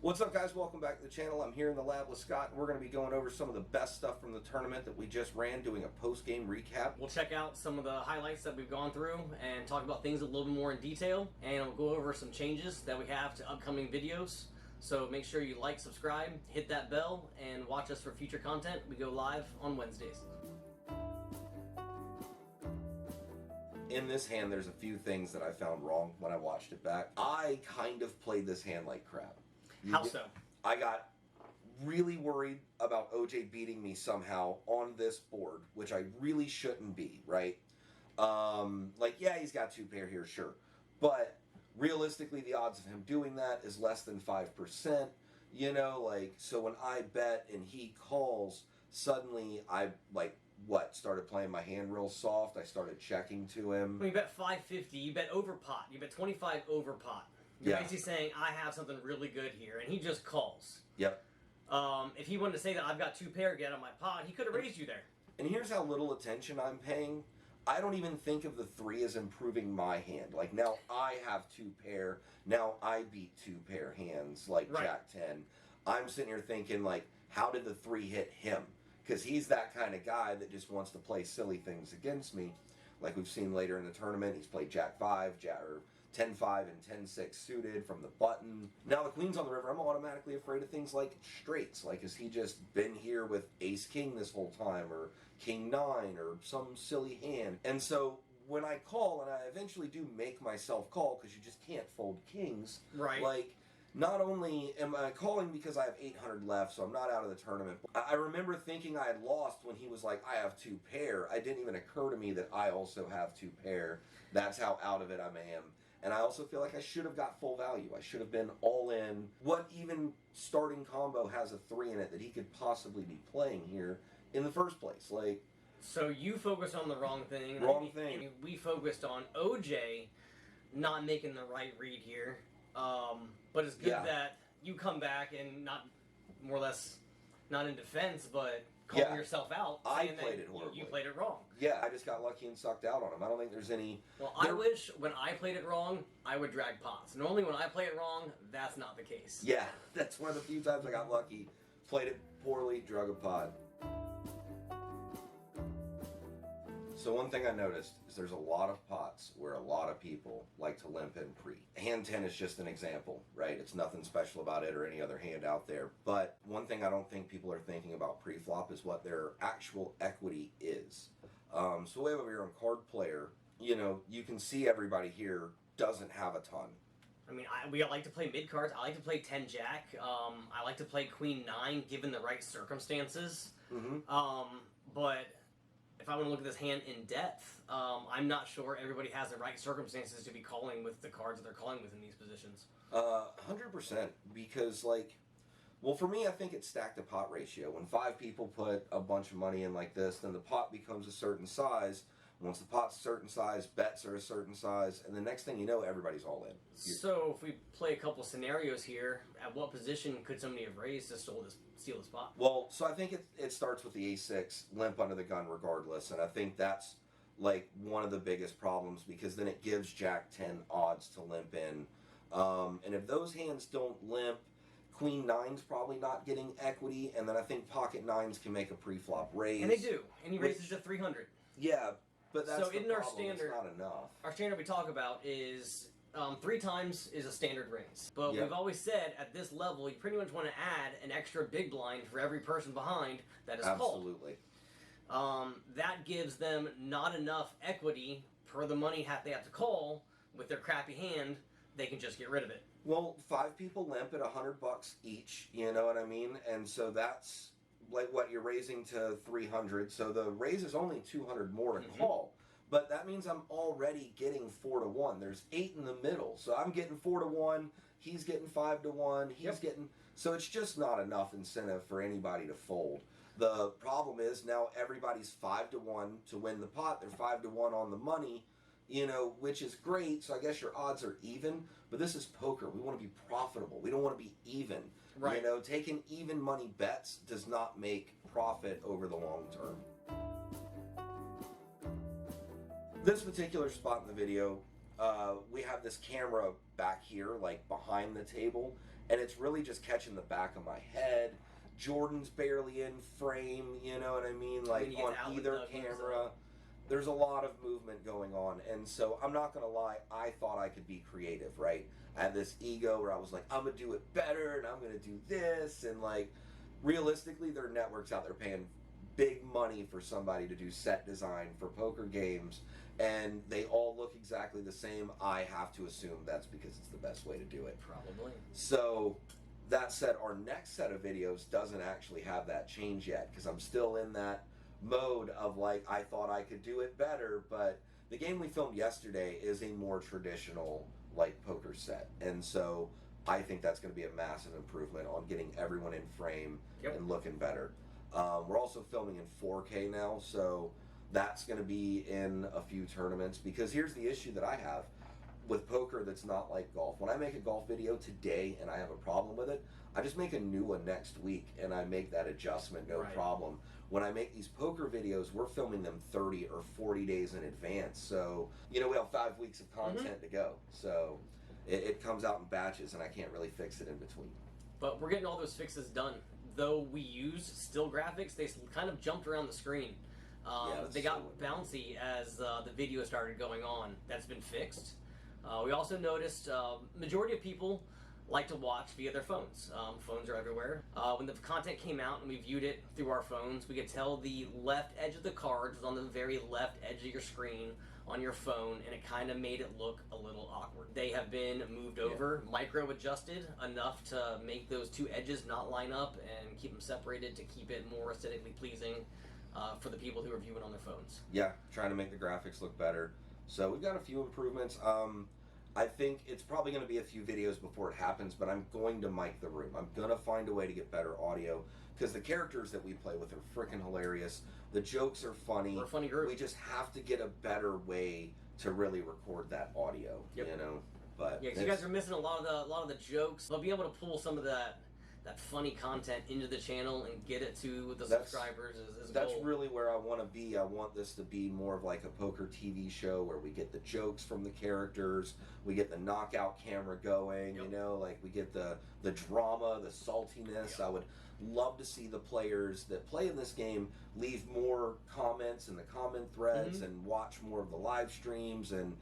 What's up, guys? Welcome back to the channel. I'm here in the lab with Scott, and we're going to be going over some of the best stuff from the tournament that we just ran, doing a post-game recap. We'll check out some of the highlights that we've gone through and talk about things a little bit more in detail, and we'll go over some changes that we have to upcoming videos. So make sure you like, subscribe, hit that bell, and watch us for future content. We go live on Wednesdays. In this hand, there's a few things that I found wrong when I watched it back. I kind of played this hand like crap. How so? I got really worried about OJ beating me somehow on this board, which I really shouldn't be, right? Yeah, he's got two pair here, sure. But realistically, the odds of him doing that is less than 5%. So when I bet and he calls, suddenly I, started playing my hand real soft. I started checking to him. When you bet 550, you bet over pot. You bet 25 over pot. You're basically saying, I have something really good here, and he just calls. Yep. If he wanted to say that I've got two pair, get on my pot, he could have raised you there. And here's how little attention I'm paying. I don't even think of the 3 as improving my hand. Like, now I have two pair. Now I beat two pair hands, like right. Jack 10. I'm sitting here thinking, like, how did the 3 hit him? Because he's that kind of guy that just wants to play silly things against me. Like we've seen later in the tournament, he's played Jack 5, or 10-5 and 10-6 suited from the button. Now the queen's on the river, I'm automatically afraid of things like straights. Like, has he just been here with ace-king this whole time, or king-9, or some silly hand? And so when I call, and I eventually do make myself call, because you just can't fold kings, right? Like, not only am I calling because I have 800 left, so I'm not out of the tournament. I remember thinking I had lost when he was like, I have two pair. It didn't even occur to me that I also have two pair. That's how out of it I am. And I also feel like I should have got full value. I should have been all in. What even starting combo has a 3 in it that he could possibly be playing here in the first place? Like, so you focused on the wrong thing. Wrong thing. And we focused on OJ not making the right read here. But it's good that you come back and not, more or less, not in defense, but calling yourself out. I played it horribly. You played it wrong. Yeah, I just got lucky and sucked out on him. I don't think there's any... Well, I wish when I played it wrong, I would drag pots. Normally when I play it wrong, that's not the case. Yeah, that's one of the few times I got lucky. Played it poorly, drug a pot. So one thing I noticed is there's a lot of pots where a lot of people like to limp in pre. Hand 10 is just an example, right? It's nothing special about it or any other hand out there. But one thing I don't think people are thinking about pre-flop is what their actual equity is. So way over here on card player, you can see everybody here doesn't have a ton. I mean, we like to play mid cards. I like to play 10-jack. I like to play queen 9 given the right circumstances. Mm-hmm. But if I want to look at this hand in depth, I'm not sure everybody has the right circumstances to be calling with the cards that they're calling with in these positions. 100%. Because, for me, I think it's stack to pot ratio. When 5 people put a bunch of money in like this, then the pot becomes a certain size. Once the pot's a certain size, bets are a certain size, and the next thing you know, everybody's all in. So if we play a couple scenarios here, at what position could somebody have raised to steal this pot? Well, so I think it starts with the a6, limp under the gun regardless, and I think that's one of the biggest problems, because then it gives Jack 10 odds to limp in. And if those hands don't limp, Queen 9's probably not getting equity, and then I think Pocket 9s can make a pre-flop raise. And they do, and he raises to 300. Yeah. But that's so in our standard, it's not enough. Our standard we talk about is 3 times is a standard raise. But we've always said at this level, you pretty much want to add an extra big blind for every person behind that is called. Absolutely. That gives them not enough equity per the money they have to call with their crappy hand. They can just get rid of it. Well, 5 people limp at $100 each. You know what I mean? And so that's what you're raising to 300, so the raise is only 200 more to call, but that means I'm already getting 4 to 1. There's 8 in the middle, so I'm getting 4 to 1. He's getting 5 to 1. He's getting, so it's just not enough incentive for anybody to fold. The problem is now everybody's 5 to 1 to win the pot. They're 5 to 1 on the money, which is great. So I guess your odds are even, but this is poker. We want to be profitable. We don't want to be even. Right. Taking even money bets does not make profit over the long term. This particular spot in the video, we have this camera back here, like behind the table, and it's really just catching the back of my head. Jordan's barely in frame, you know what I mean? Like on either camera. There's a lot of movement going on, and so I'm not gonna lie, I thought I could be creative, right? I had this ego where I was like, I'm gonna do it better, and I'm gonna do this, and like, realistically, there are networks out there paying big money for somebody to do set design for poker games, and they all look exactly the same. I have to assume that's because it's the best way to do it. Probably. So, that said, our next set of videos doesn't actually have that change yet, because I'm still in that mode of like, I thought I could do it better, but the game we filmed yesterday is a more traditional like poker set, and so I think that's going to be a massive improvement on getting everyone in frame and looking better. We're also filming in 4K now, so that's going to be in a few tournaments, because here's the issue that I have with poker that's not like golf. When I make a golf video today and I have a problem with it, I just make a new one next week and I make that adjustment, no problem. When I make these poker videos, we're filming them 30 or 40 days in advance. So, you know, we have 5 weeks of content to go. So it comes out in batches and I can't really fix it in between. But we're getting all those fixes done. Though we used still graphics, they kind of jumped around the screen. They got bouncy as the video started going on. That's been fixed. We also noticed majority of people like to watch via their phones. Phones are everywhere. When the content came out and we viewed it through our phones, we could tell the left edge of the cards was on the very left edge of your screen on your phone, and it kind of made it look a little awkward. They have been moved over, micro adjusted enough to make those two edges not line up and keep them separated to keep it more aesthetically pleasing for the people who are viewing on their phones. Yeah, trying to make the graphics look better. So we've got a few improvements. I think it's probably going to be a few videos before it happens, but I'm going to mic the room. I'm going to find a way to get better audio, because the characters that we play with are freaking hilarious. The jokes are funny. We're a funny group. We just have to get a better way to really record that audio, you know? But yeah, because you guys are missing a lot of the jokes. But being able to pull some of that funny content into the channel and get it to the subscribers is that's goal. Really where I want to be. I want this to be more of like a poker TV show where we get the jokes from the characters, we get the knockout camera going, you know, like we get the drama, the saltiness. I would love to see the players that play in this game leave more comments in the comment threads and watch more of the live streams and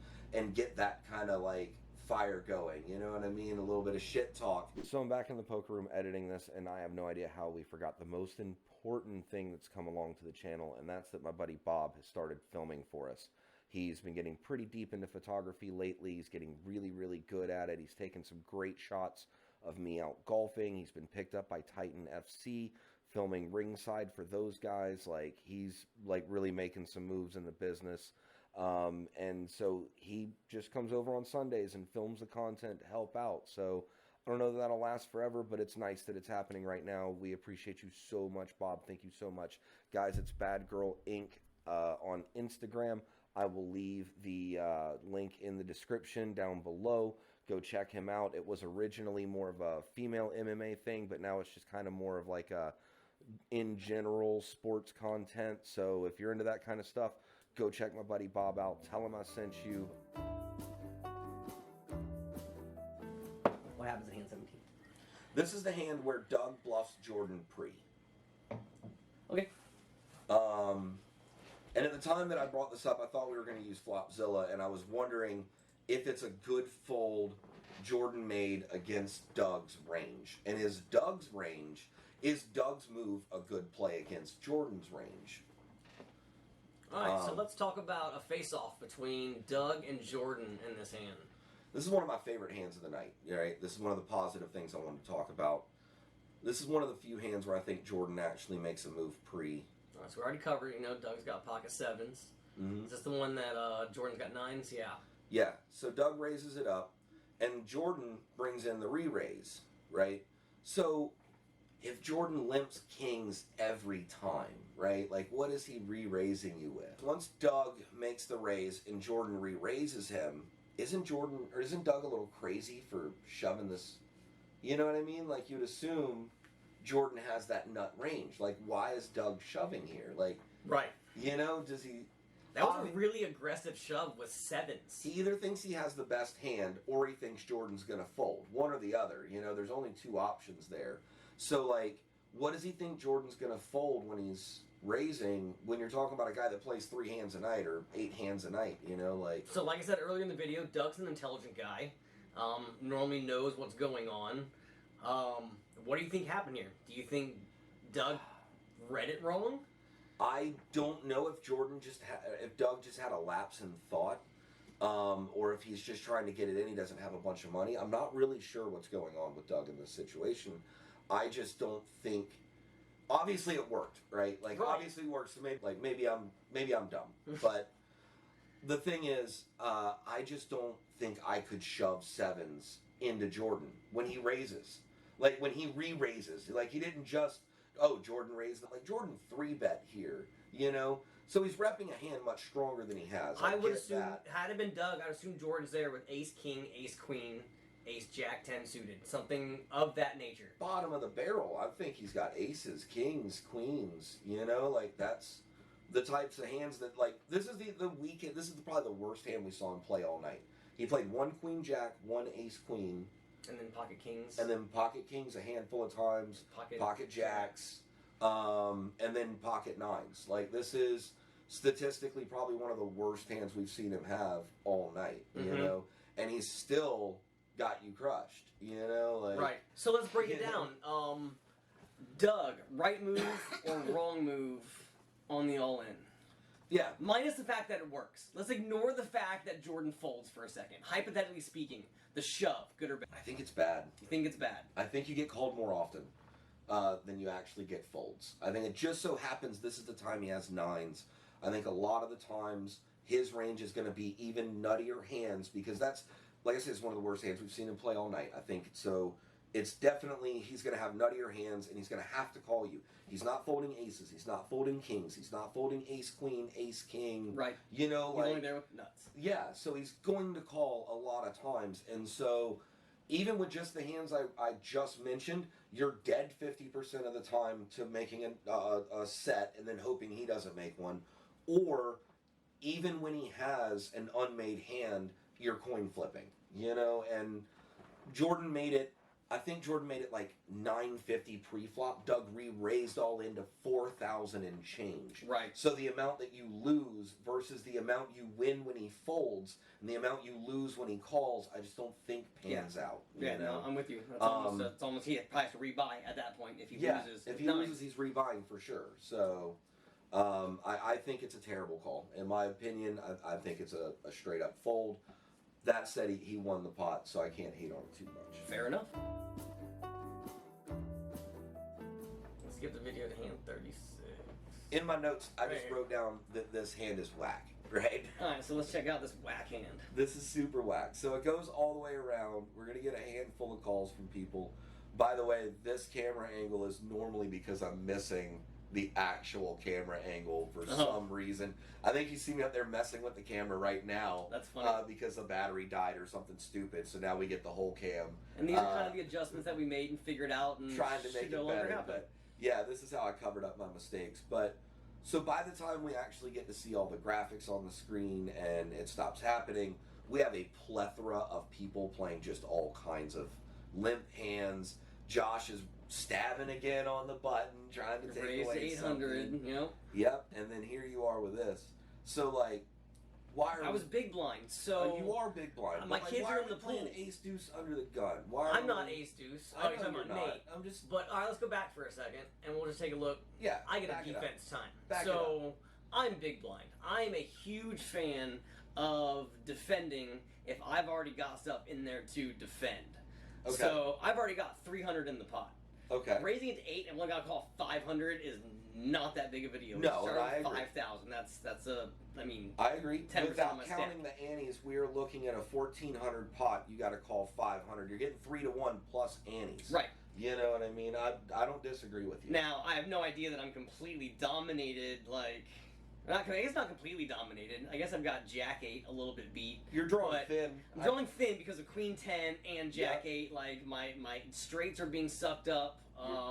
get that kind of like fire going, you know what I mean? A little bit of shit talk. So I'm back in the poker room editing this, and I have no idea how we forgot the most important thing that's come along to the channel, and that's that my buddy Bob has started filming for us. He's been getting pretty deep into photography lately. He's getting really, really good at it. He's taken some great shots of me out golfing. He's been picked up by Titan FC, filming ringside for those guys. Like, he's like really making some moves in the business. And so he just comes over on Sundays and films the content to help out. So I don't know that that'll last forever, but it's nice that it's happening right now. We appreciate you so much, Bob. Thank you so much. Guys, it's Bad Girl Inc. On Instagram. I will leave the link in the description down below. Go check him out. It was originally more of a female MMA thing, but now it's just kind of more of like a in general sports content. So if you're into that kind of stuff, go check my buddy Bob out. Tell him I sent you. What happens in hand 17? This is the hand where Doug bluffs Jordan pre. Okay. And at the time that I brought this up, I thought we were going to use Flopzilla, and I was wondering if it's a good fold Jordan made against Doug's range. And is Doug's move a good play against Jordan's range? Alright, so let's talk about a face-off between Doug and Jordan in this hand. This is one of my favorite hands of the night. Right? This is one of the positive things I wanted to talk about. This is one of the few hands where I think Jordan actually makes a move pre. Alright, so we already covered, you know, Doug's got pocket sevens. Is this the one that Jordan's got nines? Yeah. Yeah, so Doug raises it up, and Jordan brings in the re-raise, right? So if Jordan limps kings every time, right? Like, what is he re-raising you with? Once Doug makes the raise and Jordan re-raises him, isn't Doug a little crazy for shoving this? You know what I mean? Like, you'd assume Jordan has that nut range. Like, why is Doug shoving here? Like, right. You know, does he? That was a really aggressive shove with sevens. He either thinks he has the best hand or he thinks Jordan's going to fold. One or the other. You know, there's only two options there. So, like, what does he think Jordan's going to fold when he's raising, when you're talking about a guy that plays 3 hands a night or 8 hands a night, you know, like... So, like I said earlier in the video, Doug's an intelligent guy. Normally knows what's going on. What do you think happened here? Do you think Doug read it wrong? I don't know if if Doug just had a lapse in thought, or if he's just trying to get it in. He doesn't have a bunch of money. I'm not really sure what's going on with Doug in this situation. I just don't think. Obviously, it worked, right? Like, right. Obviously, it works. So maybe I'm dumb. But the thing is, I just don't think I could shove sevens into Jordan when he raises. Like, when he re-raises. Like, he didn't just... Oh, Jordan raised it. Like, Jordan 3-bet here, you know? So he's repping a hand much stronger than he has. I would assume, had it been Doug, I'd assume Jordan's there with ace, king, ace, queen, ace, jack, 10 suited. Something of that nature. Bottom of the barrel. I think he's got aces, kings, queens, you know? Like, that's the types of hands that, like, this is the weekend. This is probably the worst hand we saw him play all night. He played 1 queen, jack, 1 ace, queen. And then pocket kings. And then pocket kings a handful of times. Pocket jacks. And then pocket nines. Like, this is statistically probably one of the worst hands we've seen him have all night, you know? And he's still got you crushed, you know? Like, right. So let's break it down. Doug, right move or wrong move on the all-in? Yeah. Minus the fact that it works. Let's ignore the fact that Jordan folds for a second. Hypothetically speaking, the shove, good or bad? I think it's bad. You think it's bad? I think you get called more often than you actually get folds. I think it just so happens this is the time he has nines. I think a lot of the times his range is going to be even nuttier hands because that's, like I said, it's one of the worst hands we've seen him play all night. I think so. It's definitely, he's going to have nuttier hands and he's going to have to call you. He's not folding aces. He's not folding kings. He's not folding ace, queen, ace, king. Right. You know, he's like... only there with nuts. Yeah, so he's going to call a lot of times. And so, even with just the hands I just mentioned, you're dead 50% of the time to making a set and then hoping he doesn't make one. Or, even when he has an unmade hand, you're coin flipping. You know, and Jordan made it... I think Jordan made it like 950 pre-flop. Doug raised all into 4,000 and change. Right. So the amount that you lose versus the amount you win when he folds and the amount you lose when he calls, I just don't think pans out. Yeah, you know? no, I'm with you. It's almost he probably has to rebuy at that point if he loses. If he loses, he's rebuying for sure. So I think it's a terrible call. In my opinion, I think it's a straight up fold. That said, he won the pot, so I can't hate on him too much. Fair enough. Let's skip the video to hand 36. In my notes, I just wrote down that this hand is whack, right? Alright, so let's check out this whack hand. This is super whack. So it goes all the way around. We're going to get a handful of calls from people. By the way, this camera angle is normally because I'm missing the actual camera angle for some reason. I think you see me up there messing with the camera right now. That's funny. Because the battery died or something stupid, so now we get the whole cam. And these are kind of the adjustments that we made and figured out and trying to make it better. But yeah, this is how I covered up my mistakes. But so by the time we actually get to see all the graphics on the screen and it stops happening, we have a plethora of people playing just all kinds of limp hands. Josh is stabbing again on the button, trying to take away 800, something. Yep. Yep, and then here you are with this. So, like, why are I was big blind, so... you are big blind. My but, kids why are are in the playing pool. ace-deuce under the gun? I'm not ace-deuce. I know you're talking you're about not. Nate. I'm just... But, alright, let's go back for a second, and we'll just take a look. Yeah, I get a defense time. Back so, I'm big blind. I'm a huge fan of defending if I've already got stuff in there to defend. Okay. So, I've already got 300 in the pot. Okay. Raising it to 8 and one got to call 500 is not that big of a deal. No, and I agree. 5,000. That's a. I mean. I agree. 10% Without my counting the annies, we are looking at a 1,400 pot. You got to call 500. You're getting 3-1 plus annies. Right. You know what I mean? I don't disagree with you. Now I have no idea that I'm completely dominated. Like. It's not completely dominated. I guess I've got Jack 8 a little bit beat. You're drawing but thin. I'm drawing thin because of Queen 10 and Jack 8. Like, my straights are being sucked up.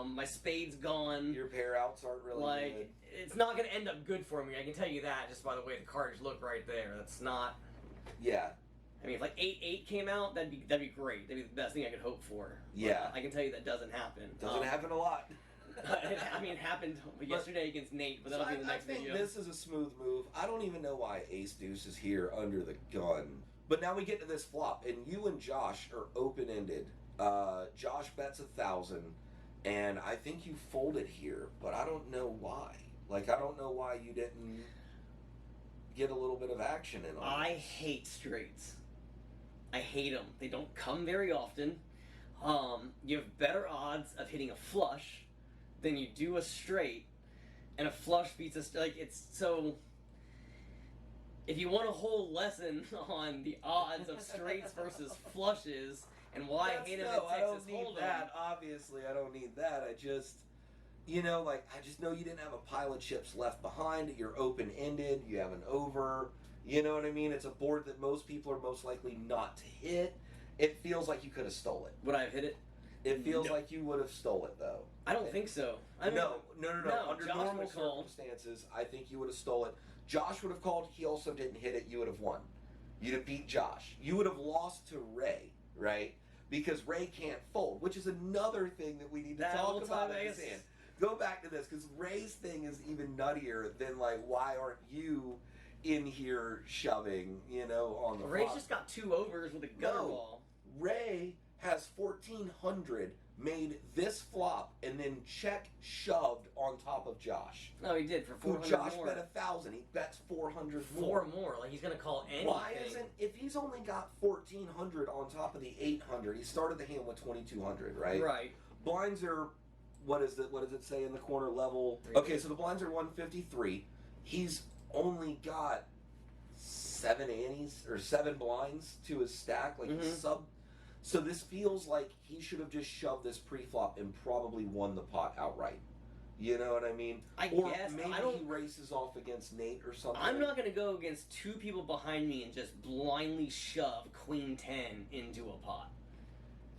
My spade's gone. Your pair outs aren't really good. It's not going to end up good for me. I can tell you that just by the way the cards look right there. That's not... Yeah. I mean, if like 8-8 came out, that'd be great. That'd be the best thing I could hope for. Yeah. But I can tell you that doesn't happen. Doesn't happen a lot. It happened yesterday against Nate, but that'll be the next video. I think this is a smooth move. I don't even know why Ace Deuce is here under the gun. But now we get to this flop, and you and Josh are open-ended. Josh bets 1,000, and I think you folded here, but I don't know why. Like, I don't know why you didn't get a little bit of action in on it. I hate straights. I hate them. They don't come very often. You have better odds of hitting a flush than you do a straight, and a flush beats a like it's so. If you want a whole lesson on the odds of straights versus flushes and why I hate them in Texas I don't need Hold'em, that. Obviously, I don't need that. I just, I just know you didn't have a pile of chips left behind. You're open-ended. You have an over. You know what I mean? It's a board that most people are most likely not to hit. It feels like you could have stole it. Would I have hit it? It feels like you would have stole it, though. I don't think so. No. Under Josh normal would've called. circumstances, I think you would have stole it. Josh would have called. He also didn't hit it. You would have won. You'd have beat Josh. You would have lost to Ray, right? Because Ray can't fold, which is another thing that we need to talk about at this end. Go back to this, because Ray's thing is even nuttier than, like, why aren't you in here shoving, on the Ray's flop? just got 2 overs with a gutter ball. Ray has 1,400 made this flop and then check shoved on top of Josh. No, he did for 400 Josh more. bet 1,000. He bets 400 4 more. Like, he's gonna call anything. Why isn't, if he's only got 1,400 on top of the 800, he started the hand with 2,200, right? Right. Blinds are, what does it say in the corner level? Okay, so the blinds are 153. He's only got 7 antes or 7 blinds to his stack, like sub. So this feels like he should have just shoved this pre-flop and probably won the pot outright. You know what I mean? Or guess. maybe he races off against Nate or something. I'm not going to go against 2 people behind me and just blindly shove Queen 10 into a pot.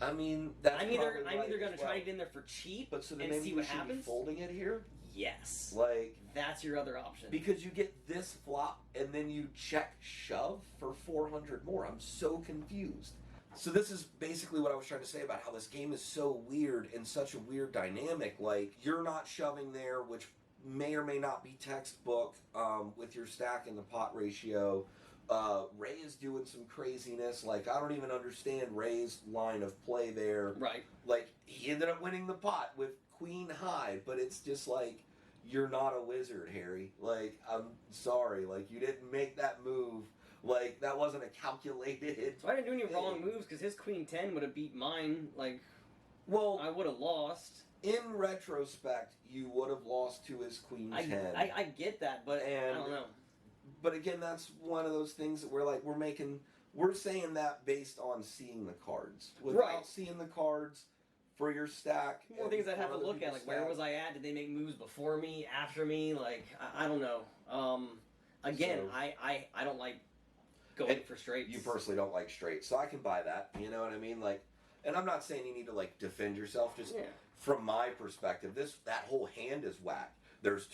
I mean, that's I'm either right going to try to get in there for cheap but so then and maybe see you what should happens. Be folding it here? Yes. Like, that's your other option. Because you get this flop and then you check shove for 400 more. I'm so confused. So this is basically what I was trying to say about how this game is so weird and such a weird dynamic. Like, you're not shoving there, which may or may not be textbook with your stack and the pot ratio. Ray is doing some craziness. Like, I don't even understand Ray's line of play there. Right. Like, he ended up winning the pot with Queen High, but it's just like, you're not a wizard, Harry. Like, I'm sorry. Like, you didn't make that move. Like, that wasn't a calculated... So I didn't do any wrong moves, because his Queen 10 would have beat mine. Like, well, I would have lost. In retrospect, you would have lost to his Queen 10. I get that, but I don't know. But again, that's one of those things that we're saying that based on seeing the cards. Without seeing the cards for your stack. More things I'd have to look at, like, where was I at? Did they make moves before me, after me? Like, I don't know. Again, so, I don't like going for straights. You personally don't like straights, so I can buy that. You know what I mean? Like, and I'm not saying you need to, like, defend yourself. Just from my perspective, that whole hand is whack. There's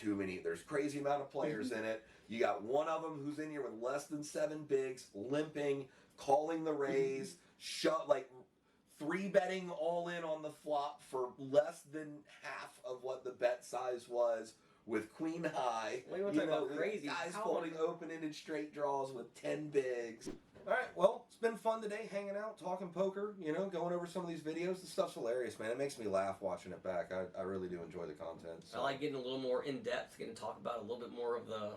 crazy amount of players in it. You got one of them who's in here with less than 7 bigs, limping, calling the raise, 3-betting all in on the flop for less than half of what the bet size was with Queen High. Well, you want to talk about crazy. Guys folding open-ended straight draws with 10 bigs. All right, well, it's been fun today hanging out, talking poker, going over some of these videos. This stuff's hilarious, man. It makes me laugh watching it back. I really do enjoy the content. So. I like getting a little more in-depth, getting to talk about a little bit more of the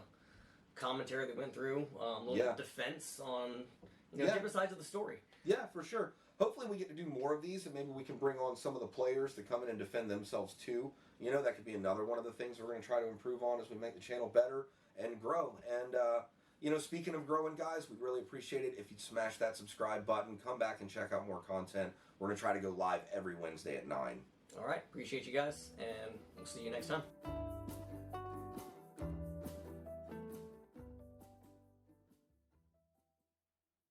commentary that went through, a little bit of defense on different sides of the story. Yeah, for sure. Hopefully we get to do more of these, and maybe we can bring on some of the players to come in and defend themselves too. That could be another one of the things we're going to try to improve on as we make the channel better and grow. And, speaking of growing, guys, we'd really appreciate it if you'd smash that subscribe button. Come back and check out more content. We're going to try to go live every Wednesday at 9. All right. Appreciate you guys, and we'll see you next time.